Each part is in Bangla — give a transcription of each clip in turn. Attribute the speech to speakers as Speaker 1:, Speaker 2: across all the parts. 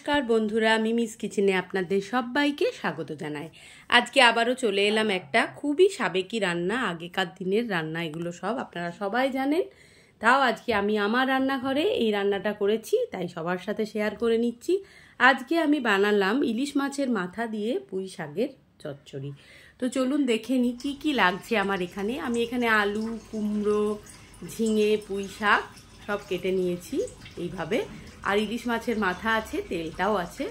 Speaker 1: নমস্কার বন্ধুরা, মিমিস কিচেনে আপনাদের সবাইকে স্বাগত জানাই। আজকে আবারও চলে এলাম একটা খুবই সাবেকি রান্না, আগেকার দিনের রান্না। এগুলো সব আপনারা সবাই জানেন, তাও আজকে আমি আমার রান্নাঘরে এই রান্নাটা করেছি, তাই সবার সাথে শেয়ার করে নিচ্ছি। আজকে আমি বানালাম ইলিশ মাছের মাথা দিয়ে পুঁই শাকের চচ্চড়ি। তো চলুন দেখে নিই কী কী লাগছে আমার এখানে। আমি এখানে আলু, কুমড়ো, ঝিঙে, পুঁই শাক সব কেটে নিয়েছি এইভাবে। আর ইলিশ মাছের মাথা আছে, তেলটাও আছে।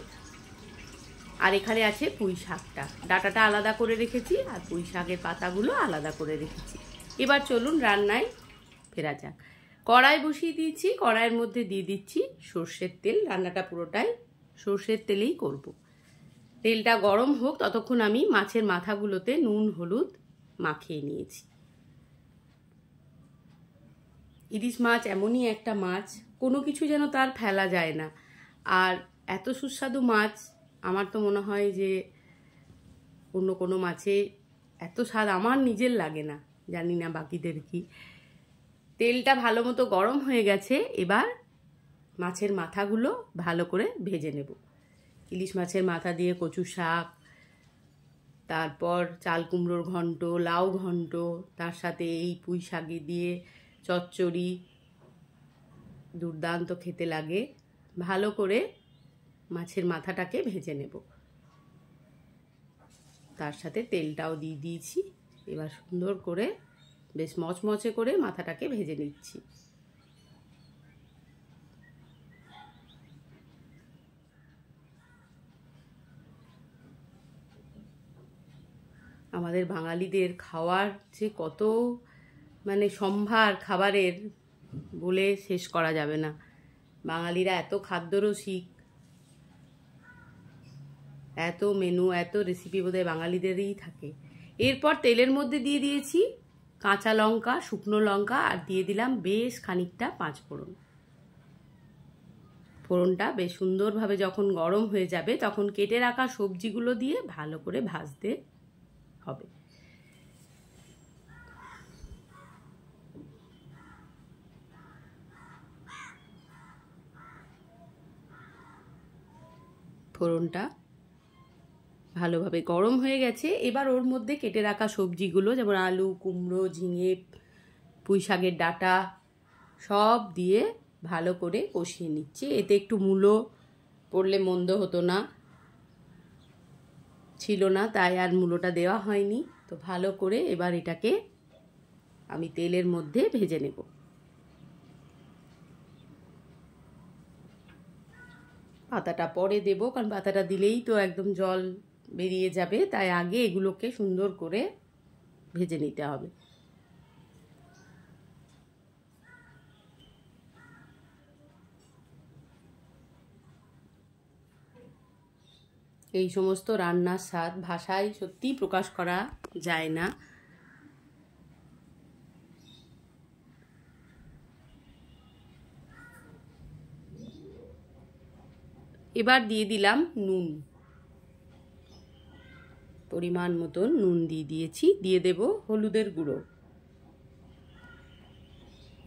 Speaker 1: আর এখানে আছে পুঁই শাকটা, ডাঁটাটা আলাদা করে রেখেছি, আর পুঁই শাকের পাতাগুলো আলাদা করে রেখেছি। এবার চলুন রান্নায় ফেরা যাক। কড়াই বসিয়ে দিয়েছি, কড়াইয়ের মধ্যে দিয়ে দিচ্ছি সর্ষের তেল। রান্নাটা পুরোটাই সর্ষের তেলেই করব। তেলটা গরম হোক, ততক্ষণ আমি মাছের মাথাগুলোতে নুন হলুদ মাখিয়ে নিয়েছি। ইলিশ মাছ এমনই একটা মাছ, কোনো কিছু যেন তার ফেলা যায় না। আর এত সুস্বাদু মাছ, আমার তো মনে হয় যে অন্য কোনো মাছে এত স্বাদ আমার নিজের লাগে না, জানি না বাকিদের কি। তেলটা ভালো মতো গরম হয়ে গেছে, এবার মাছের মাথাগুলো ভালো করে ভেজে নেব। ইলিশ মাছের মাথা দিয়ে কচু শাক, তারপর চাল কুমড়োর ঘন্ট, লাউ ঘন্ট, তার সাথে এই পুঁই শাকে দিয়ে চচ্চড়ি, দুর্দান্ত খেতে লাগে। ভালো করে মাছের মাথাটাকে ভেজে নেব, তার সাথে তেলটাও দিয়ে দিয়েছি। এবার সুন্দর করে বেশ মচমচে করে মাথাটাকে ভেজে নিচ্ছি। আমাদের বাঙালিদের খাওয়ার যে কত সম্ভার খাবারের, বলে শেষ করা যাবে না। বাঙালিরা এত খাদ্যরসিক, এত মেনু, এত রেসিপি বোধহয় বাঙালিদেরই থাকে। এরপর তেলের মধ্যে দিয়ে দিয়েছি কাঁচা লঙ্কা, শুকনো লঙ্কা, আর দিয়ে দিলাম বেশ খানিকটা পাঁচফোড়ন। ফোড়নটা বেশ সুন্দরভাবে যখন গরম হয়ে যাবে, তখন কেটে রাখা সবজিগুলো দিয়ে ভালো করে ভাজতে হবে। ফোড়নটা ভালোভাবে গরম হয়ে গেছে, এবার ওর মধ্যে কেটে রাখা সবজিগুলো, যেমন আলু, কুমড়ো, ঝিঙে, পুঁই শাকের ডাঁটা সব দিয়ে ভালো করে কষিয়ে নিচ্ছি। এতে একটু মূলো পড়লে মন্দ হতো না, ছিল না, তাই আর মূলোটা দেওয়া হয়নি। তো ভালো করে এবার এটাকে আমি তেলের মধ্যে ভেজে নেব। পাতাটা পরে দেব, কারণ পাতাটা দিলেই তো একদম জল বেরিয়ে যাবে, তাই আগে এগুলোকে সুন্দর করে ভেজে নিতে হবে। এই সমস্ত রান্নার স্বাদ ভাষায় সত্যিই প্রকাশ করা যায় না। এবার দিয়ে দিলাম নুন, পরিমাণ মতন নুন দিয়ে দিয়েছি। দিয়ে দেব হলুদের গুঁড়ো।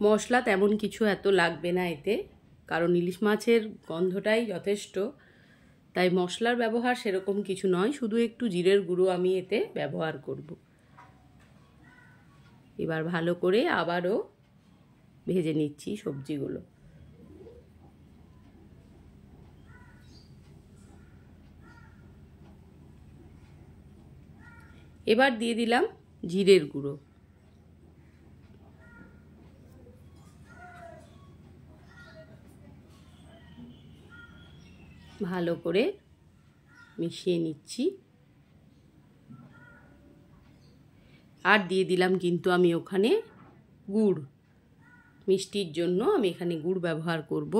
Speaker 1: মশলা তেমন কিছু এত লাগবে না এতে, কারণ ইলিশ মাছের গন্ধটাই যথেষ্ট, তাই মশলার ব্যবহার সেরকম কিছু নয়, শুধু একটু জিরের গুঁড়ো আমি এতে ব্যবহার করব। এবার ভালো করে আবারও ভেজে নিচ্ছি সবজিগুলো। এবার দিয়ে দিলাম জিরের গুঁড়ো। ভালো করে মিশিয়ে নিচ্ছি। আর দিয়ে দিলাম কিন্তু আমি ওখানে গুড়, মিষ্টির জন্য আমি এখানে গুড় ব্যবহার করব।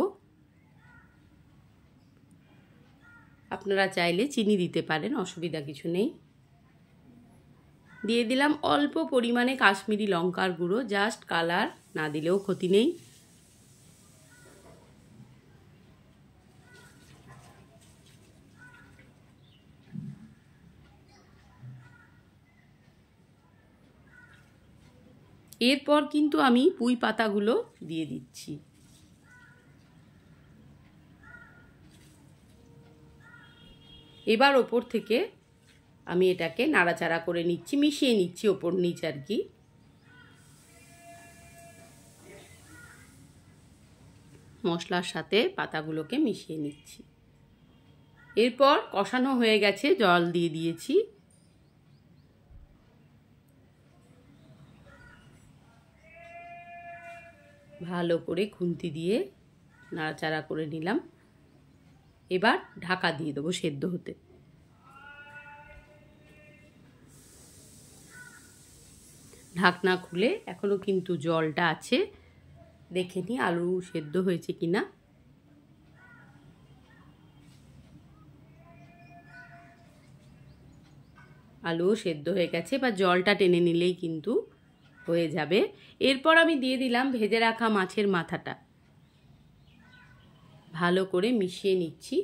Speaker 1: আপনারা চাইলে চিনি দিতে পারেন, অসুবিধা কিছু নেই। দিয়ে দিলাম অল্প পরিমাণে কাশ্মীরি লঙ্কার গুঁড়ো, জাস্ট কালার, না দিলেও ক্ষতি নেই। এরপর কিন্তু আমি পুঁই পাতাগুলো দিয়ে দিচ্ছি। এবার ওপর থেকে আমি এটাকে নাড়াচাড়া করে নিচ্ছি, মিশিয়ে নিচ্ছি ওপর নিচ আর কি। মশলার সাথে পাতাগুলোকে মিশিয়ে নিচ্ছি। এরপর কষানো হয়ে গেছে, জল দিয়ে দিয়েছি। ভালো করে খুন্তি দিয়ে নাড়াচাড়া করে নিলাম। এবার ঢাকা দিয়ে দেবো সেদ্ধ হতে। ঢাকনা খুলে এখনো কিন্তু জলটা আছে, দেখে নিই আলু সেদ্ধ হয়েছে কিনা। আলুও সেদ্ধ হয়ে গেছে, বা জলটা টেনে নিলেই কিন্তু হয়ে যাবে। এরপর আমি দিয়ে দিলাম ভেজে রাখা মাছের মাথাটা, ভালো করে মিশিয়ে নিচ্ছি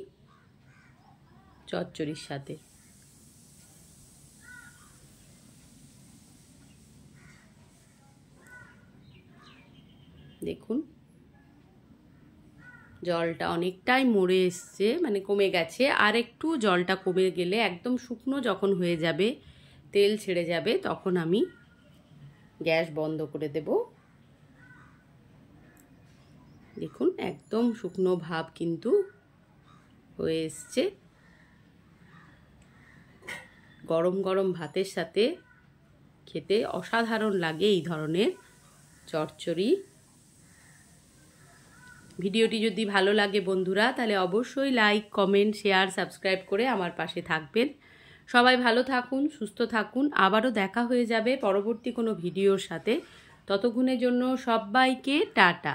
Speaker 1: চচ্চড়ির সাথে। দেখুন জলটা অনেকটাই মরে এসছে, মানে কমে গেছে। আর একটু জলটা কমে গেলে একদম শুকনো যখন হয়ে যাবে, তেল ছেড়ে যাবে, তখন আমি গ্যাস বন্ধ করে দেব। দেখুন একদম শুকনো ভাব কিন্তু হয়ে এসছে। গরম গরম ভাতের সাথে খেতে অসাধারণ লাগে এই ধরনের চচ্চড়ি। ভিডিওটি যদি ভালো লাগে বন্ধুরা, তাহলে অবশ্যই লাইক, কমেন্ট, শেয়ার, সাবস্ক্রাইব করে আমার পাশে থাকবেন। সবাই ভালো থাকুন, সুস্থ থাকুন। আবারও দেখা হয়ে যাবে পরবর্তী কোনো ভিডিওর সাথে। ততক্ষণের জন্য সবাইকে টাটা।